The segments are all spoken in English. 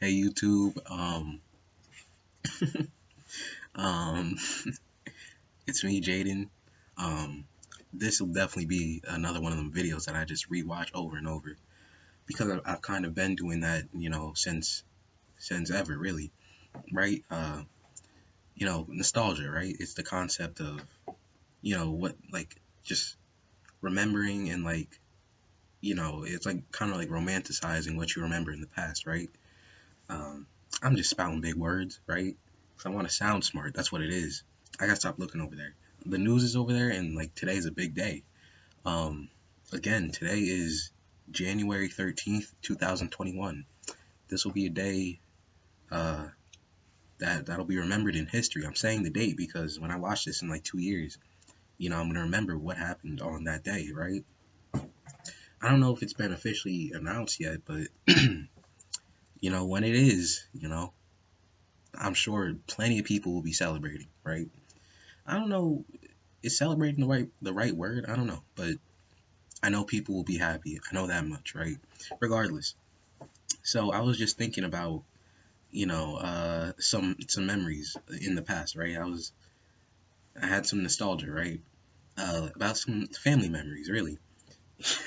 Hey YouTube. Um, it's me, Jaden. Um, this will definitely be another one of them videos that I just rewatch over and over because I've kind of been doing that, since ever, really, right? Nostalgia, right? It's the concept of, what, like, just remembering and like, it's like kind of like romanticizing what you remember in the past, right? Um, I'm just spouting big words, right? 'Cause I want to sound smart. That's what it is. I gotta stop looking over there. The news is over there, and like today's a big day. Um, Again, today is January 13th, 2021. This will be a day uh, that'll be remembered in history. I'm saying the date because when I watch this in like 2 years, I'm gonna remember what happened on that day, right? I don't know if it's been officially announced yet, but when it is, I'm sure plenty of people will be celebrating, right? I don't know, is celebrating the right word? I don't know, but I know people will be happy. I know that much, right? Regardless. So I was just thinking about, some memories in the past, right? I had some nostalgia, right? About some family memories, really,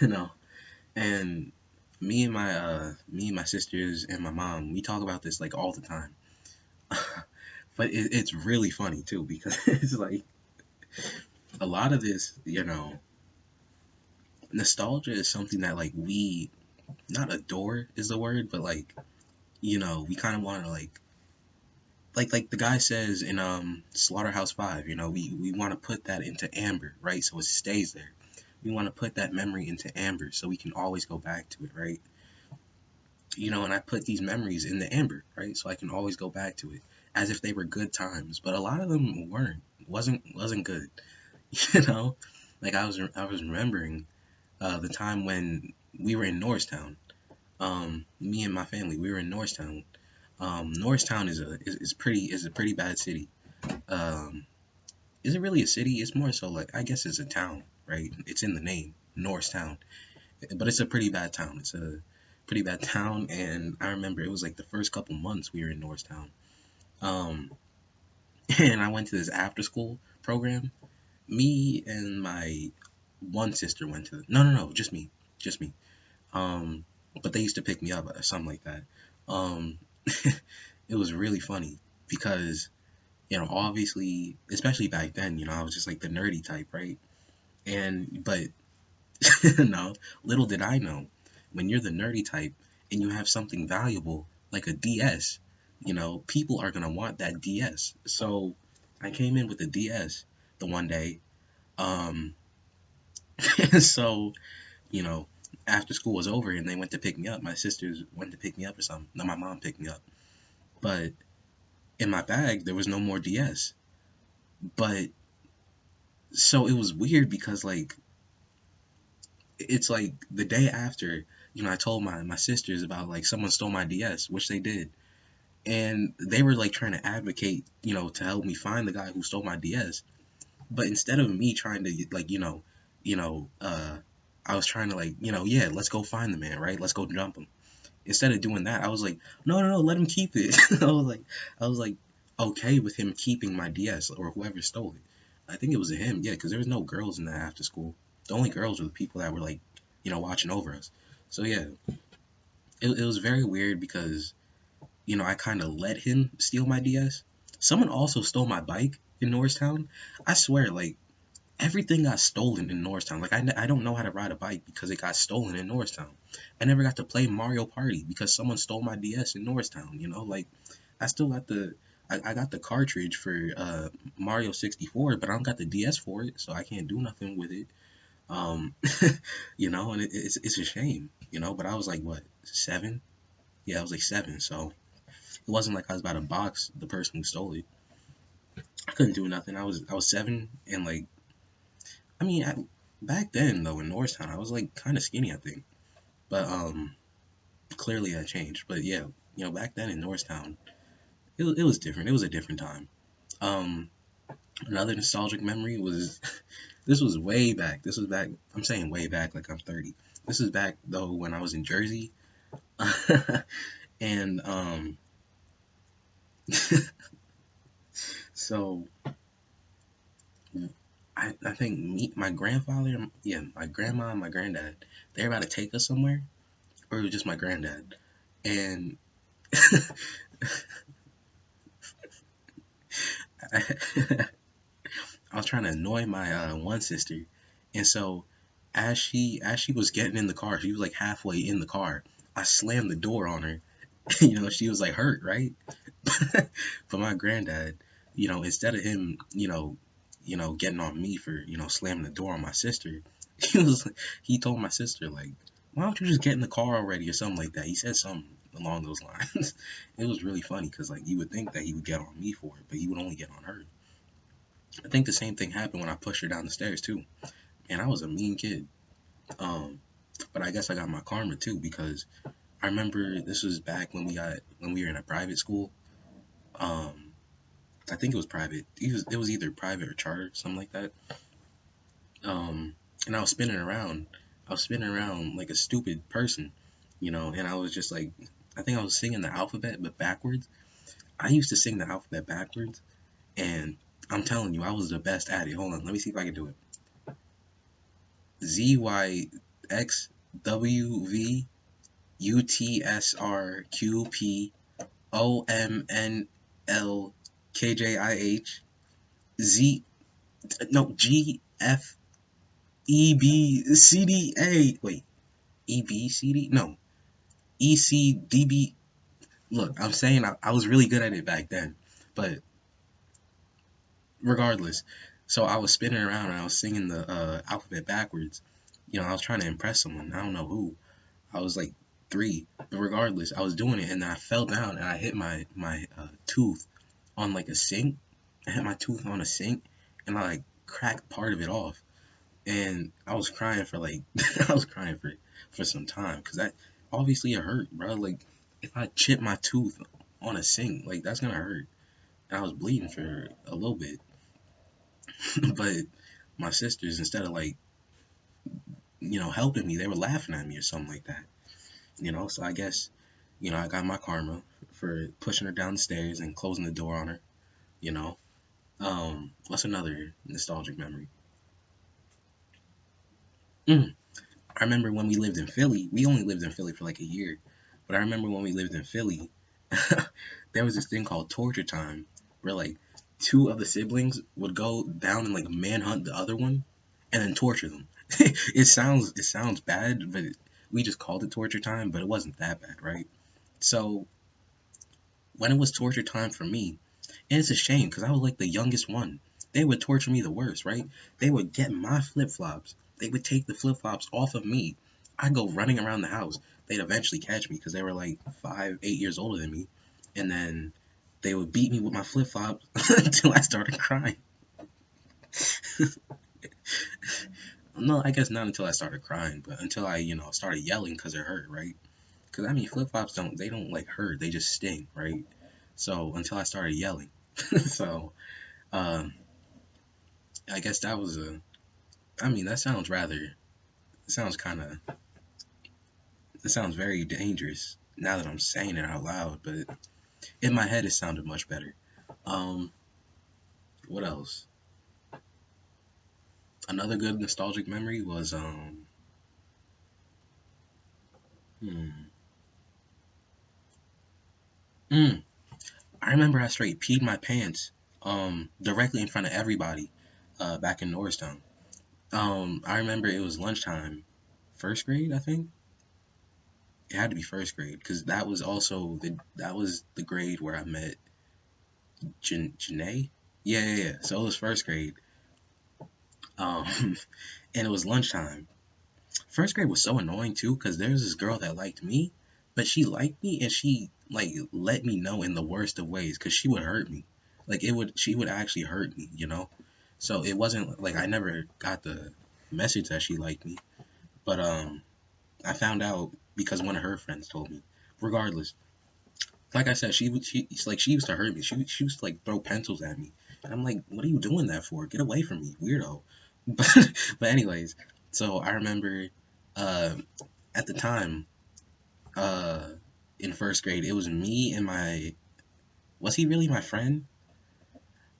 you know. And me and my sisters and my mom, we talk about this like all the time. But it's really funny too because it's like a lot of this, nostalgia is something that like we not adore is the word, but like we kind of want to like the guy says in Slaughterhouse 5, we want to put that into amber, right? So it stays there. We want to put that memory into amber so we can always go back to it, right? And I put these memories in the amber, right? So I can always go back to it as if they were good times, but a lot of them weren't. Wasn't good, you know? Like I was remembering the time when we were in Norristown. Me and my family, we were in Norristown. Norristown is a pretty bad city. Um, is it really a city? It's more so like I guess it's a town, right? It's in the name, Norristown, but it's a pretty bad town. It's a pretty bad town, and I remember it was like the first couple months we were in Norristown. Um, and I went to this after school program. Me and my one sister went to no, just me. Um, but they used to pick me up or something like that. Um, it was really funny because obviously, especially back then, I was just like the nerdy type, right? But no, little did I know, when you're the nerdy type and you have something valuable like a DS, people are gonna want that DS. So I came in with a DS the one day. Um, so you know, after school was over and they went to pick me up, my sisters went to pick me up or something. No, my mom picked me up, but in my bag there was no more DS. But so it was weird because like it's like the day after, I told my sisters about like someone stole my DS, which they did. And they were like trying to advocate, to help me find the guy who stole my DS. But instead of me trying to like, you know, uh I was trying to like, yeah, let's go find the man, right? Let's go jump him. Instead of doing that, I was like, no, no, no, let him keep it. I was like okay with him keeping my DS or whoever stole it. I think it was him, yeah, because there was no girls in that after school. The only girls were the people that were like, watching over us. So yeah, it was very weird because I kind of let him steal my DS. Someone also stole my bike in Norristown. I swear, like everything got stolen in Norristown. Like I don't know how to ride a bike because it got stolen in Norristown. I never got to play Mario Party because someone stole my DS in Norristown. Like I still got I got the cartridge for Mario 64, but I don't got the DS for it, so I can't do nothing with it. Um, and it's a shame, But I was like what 7? Yeah, I was like 7, so it wasn't like I was about to box the person who stole it. I couldn't do nothing. I was 7, and like I mean, back then though in Norristown, I was like kind of skinny, I think. But clearly that changed. But yeah, back then in Norristown, it was different. It was a different time. Um, Another nostalgic memory was this was way back. This was back. I'm saying way back, like I'm 30. This is back though when I was in Jersey, and so I think my grandfather, yeah, my grandma, and my granddad, they're about to take us somewhere, or it was just my granddad, and I, I was trying to annoy my one sister, and so as she was getting in the car, she was like halfway in the car. I slammed the door on her. She was like hurt, right? But my granddad, instead of him, getting on me for slamming the door on my sister, he was he told my sister like, why don't you just get in the car already or something like that. He said something along those lines. It was really funny because like you would think that he would get on me for it, but he would only get on her. I think the same thing happened when I pushed her down the stairs too. And I was a mean kid. Um, but I guess I got my karma too because I remember this was back when we were in a private school. Um, I think it was private. It was either private or charter, something like that. And I was spinning around. I was spinning around like a stupid person, and I was just like, I think I was singing the alphabet but backwards. I used to sing the alphabet backwards, and I'm telling you, I was the best at it. Hold on, let me see if I can do it. ZYXWV UTSRQPOMNLKJIH no GFEBCDA. Wait, EBCD? No, ECDB. Look, I'm saying I was really good at it back then, but regardless. So I was spinning around and I was singing the alphabet backwards. I was trying to impress someone. I don't know who. I was like 3, but regardless, I was doing it and then I fell down and I hit my tooth on like a sink. I hit my tooth on a sink and I like cracked part of it off. And I was crying for like I was crying for some time because that obviously it hurt, bro. Like if I chip my tooth on a sink, like that's gonna hurt. And I was bleeding for a little bit, but my sisters, instead of like helping me, they were laughing at me or something like that. So I guess I got my karma for pushing her down the stairs and closing the door on her. You know, what's another nostalgic memory? Mm, I remember when we lived in Philly. We only lived in Philly for like a year, but I remember when we lived in Philly, there was this thing called torture time, where like 2 of the siblings would go down and like manhunt the other one, and then torture them. It sounds bad, but we just called it torture time, but it wasn't that bad, right? So when it was torture time for me, and it's a shame because I was like the youngest one. They would torture me the worst, right? They would get my flip flops. They would take the flip flops off of me. I'd go running around the house. They'd eventually catch me because they were like 5, 8 years older than me. And then they would beat me with my flip flops until I started crying. No, I guess not until I started crying, but until I, started yelling because it hurt, right? Because I mean, flip flops don't like hurt, they just sting, right? So until I started yelling. So um, I guess that was I mean, it sounds kind of, it sounds very dangerous now that I'm saying it out loud, but in my head it sounded much better. Um, what else? Another good nostalgic memory was hmm, mm, I remember I straight peed my pants directly in front of everybody back in Norristown. I remember it was lunchtime, first grade, I think. It had to be first grade because that was the grade where I met Janae. Yeah, yeah, yeah. So it was first grade. Um, and it was lunchtime. First grade was so annoying too because there was this girl that liked me, but she liked me and she like let me know in the worst of ways because she would hurt me. Like she would actually hurt me. So it wasn't like I never got the message that she liked me, but I found out because one of her friends told me. Regardless, like I said, she used to hurt me. She used to like throw pencils at me. And I'm like, what are you doing that for? Get away from me, weirdo. But but anyways, so I remember uh at the time, uh in first grade, it was me and my, was he really my friend?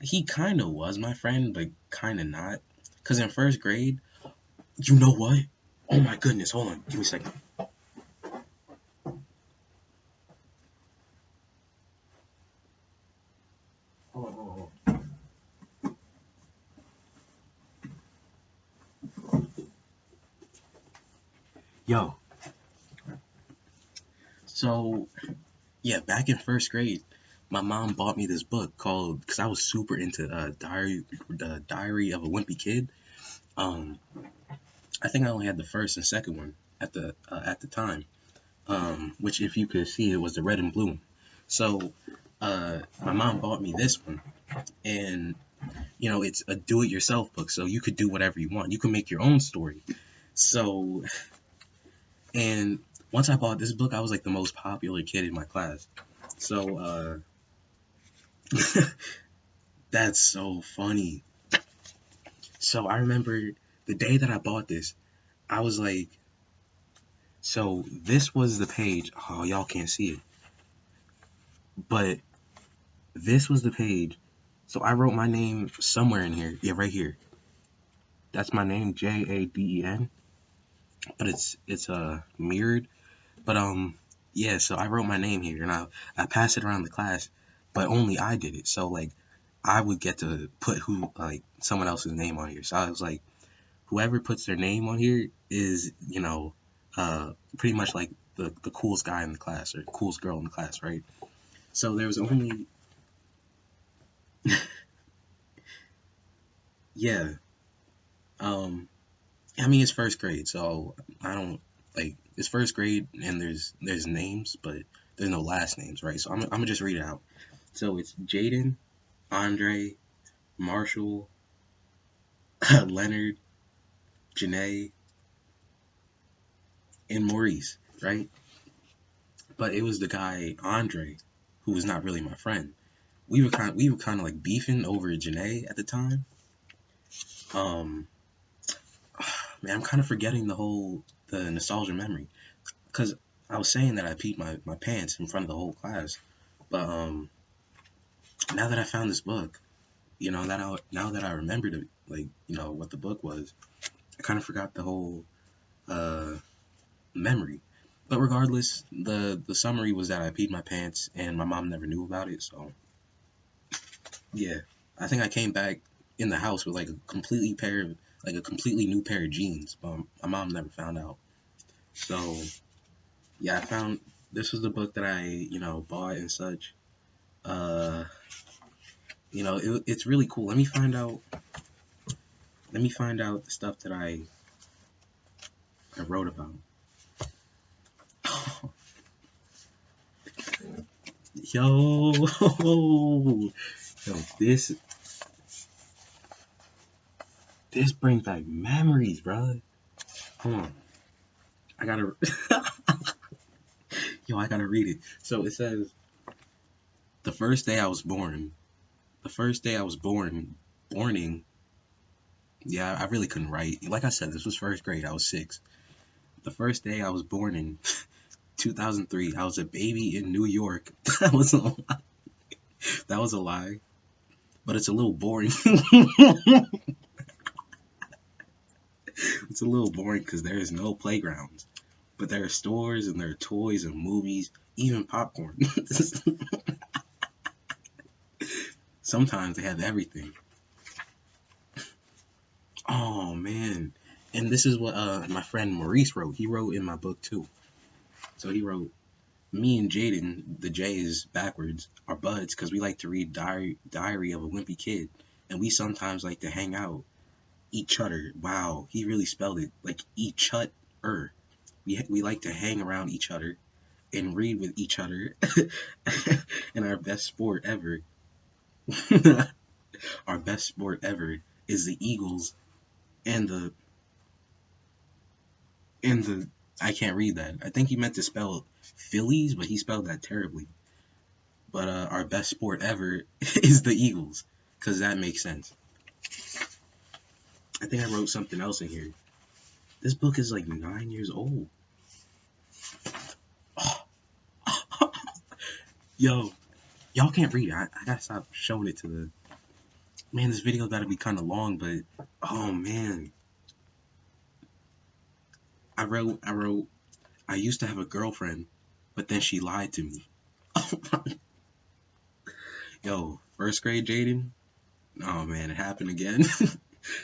He kind of was my friend, but kind of not. Cause in first grade, you know what? Oh my goodness, hold on, give me a second. Hold on, hold on, hold on. Yo, so yeah, back in first grade, my mom bought me this book called, because I was super into the Diary of a Wimpy Kid. Um, I think I only had the first and second one at the time. Which if you could see, it was the red and blue. So, my mom bought me this one, and it's a do-it-yourself book, so you could do whatever you want. You can make your own story. So, and once I bought this book, I was like the most popular kid in my class. So, that's so funny. So I remember the day that I bought this, I was like, so this was the page. Oh, y'all can't see it, but this was the page. So I wrote my name somewhere in here. Yeah, right here. That's my name, Jaden. But it's mirrored. But yeah. So I wrote my name here, and I passed it around the class, but only I did it. So like, I would get to put who like someone else's name on here. So I was like, whoever puts their name on here is, pretty much like the coolest guy in the class or coolest girl in the class, right? So there was only, yeah. Um, I mean, it's first grade, so I don't like, it's first grade and there's names, but there's no last names, right? So I'm gonna just read it out. So it's Jaden, Andre, Marshall, Leonard, Janae, and Maurice, right? But it was the guy Andre who was not really my friend. We were kind of like beefing over Janae at the time. Um, man, I'm kind of forgetting the nostalgia memory, because I was saying that I peed my pants in front of the whole class. But now that I found this book, now that I remembered it, like what the book was, I kind of forgot the whole uh memory. But regardless, the summary was that I peed my pants and my mom never knew about it. So yeah, I think I came back in the house with like a completely new pair of jeans, but my mom never found out. So yeah, I found this was the book that I bought and such. Uh, it's really cool. Let me find out the stuff that I wrote about. Yo, yo, this brings back memories, bro. Hold on, I gotta, I gotta read it. So it says, the first day I was born, the first day I was borning. Yeah, I really couldn't write. Like I said, this was first grade. I was 6. The first day I was born in 2003, I was a baby in New York. That was a lie, but it's a little boring. It's a little boring because there is no playgrounds, but there are stores and there are toys and movies, even popcorn. Sometimes they have everything. Oh man. And this is what my friend Maurice wrote. He wrote in my book too. So he wrote, me and Jaden, the J is backwards, are buds because we like to read Diary of a Wimpy Kid, and we sometimes like to hang out. Each other. Wow, he really spelled it like each other. We like to hang around each other and read with each other. And our best sport ever, our best sport ever is the Eagles and the I can't read that. I think he meant to spell Phillies, but he spelled that terribly. But our best sport ever is the Eagles. because that makes sense. I think I wrote something else in here. This book is like 9 years old. Yo, y'all can't read it. I gotta stop showing it to the man. This video gotta be kind of long, but oh man, I wrote. I used to have a girlfriend, but then she lied to me. Yo, first grade Jaden. Oh man, it happened again.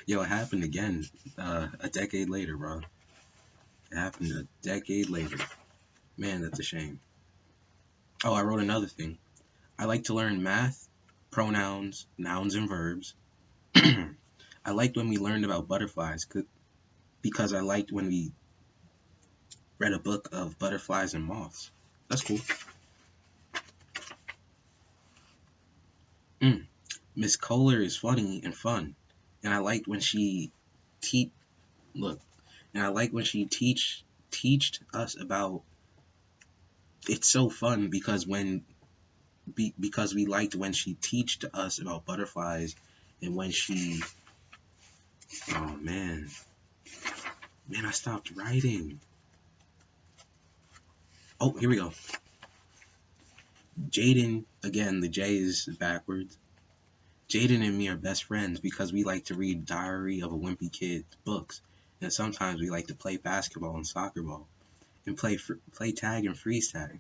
Yo, it happened again. A decade later, bro. It happened a decade later. Man, that's a shame. Oh, I wrote another thing. I like to learn math, pronouns, nouns, and verbs. I liked when we learned about butterflies because I liked when we read a book of butterflies and moths. That's cool. Miss Kohler is funny and fun, and I liked when she look, and I like when she teached us about. It's so fun because because we liked when she teached us about butterflies, and when she. Oh man, I stopped writing. Oh, here we go. Jaden, again, the J is backwards. Jaden and me are best friends because we like to read Diary of a Wimpy Kid books, and sometimes we like to play basketball and soccer ball, and play tag and freeze tag.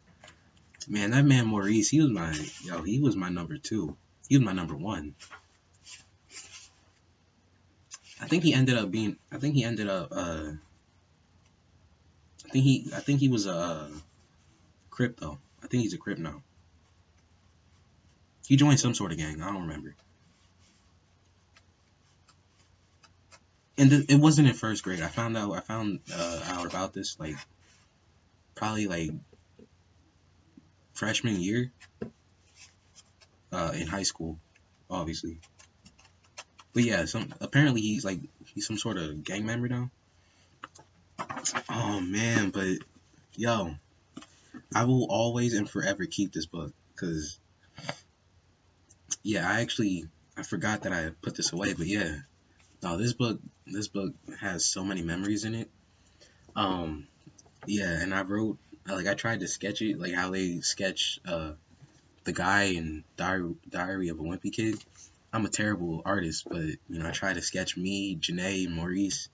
Man, that man Maurice, he was my number 2. He was my number 1. I think he ended up was a Crip though. I think he's a Crip now. He joined some sort of gang. I don't remember. And it wasn't in first grade. I found out about this like probably like freshman year in high school, obviously. But yeah, apparently he's some sort of gang member now. Oh man, but yo, I will always and forever keep this book because yeah, I forgot that I put this away, but yeah, no, this book has so many memories in it. Yeah, and I tried to sketch it like how they sketch the guy in Diary of a Wimpy Kid. I'm a terrible artist, but I tried to sketch me, Janae, Maurice,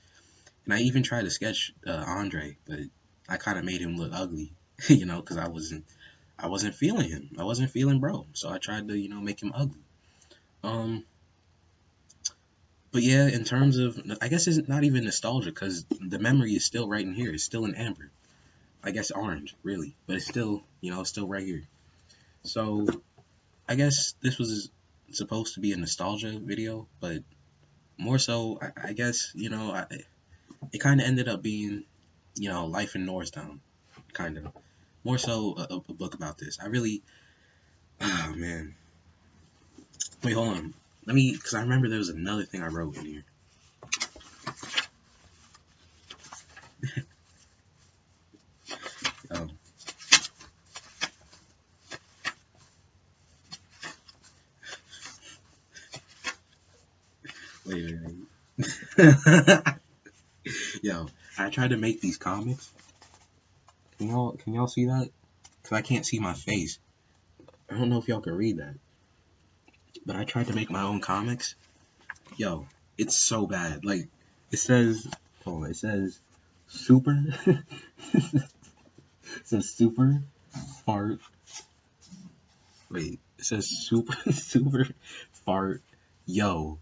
and I even tried to sketch Andre, but I kind of made him look ugly, because I wasn't feeling him. I wasn't feeling bro, so I tried to make him ugly. But yeah, in terms of, I guess it's not even nostalgia because the memory is still right in here. It's still in amber. I guess orange, really, but it's still, still right here. So I guess this was supposed to be a nostalgia video, but more so, I guess, it kind of ended up being, life in Norristown, kind of. More so a book about this. Oh man. Wait, hold on. Because I remember there was another thing I wrote in here. Oh. Wait. Yo, I tried to make these comics. Can y'all see that? Because I can't see my face. I don't know if y'all can read that. But I tried to make my own comics. Yo, it's so bad. Like, it says super. It says super fart. Wait, it says super fart. Yo,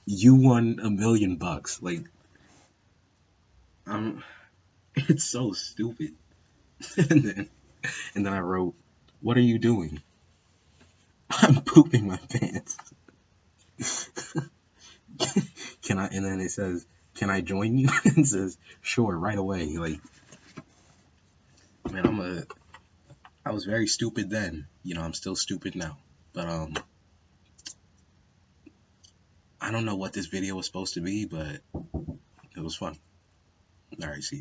you won $1 million. Like, it's so stupid. and then I wrote, what are you doing? I'm pooping my pants. And then it says, can I join you? It says, sure, right away. Like, man, I was very stupid then. I'm still stupid now. But, I don't know what this video was supposed to be, but it was fun. Alright, see you.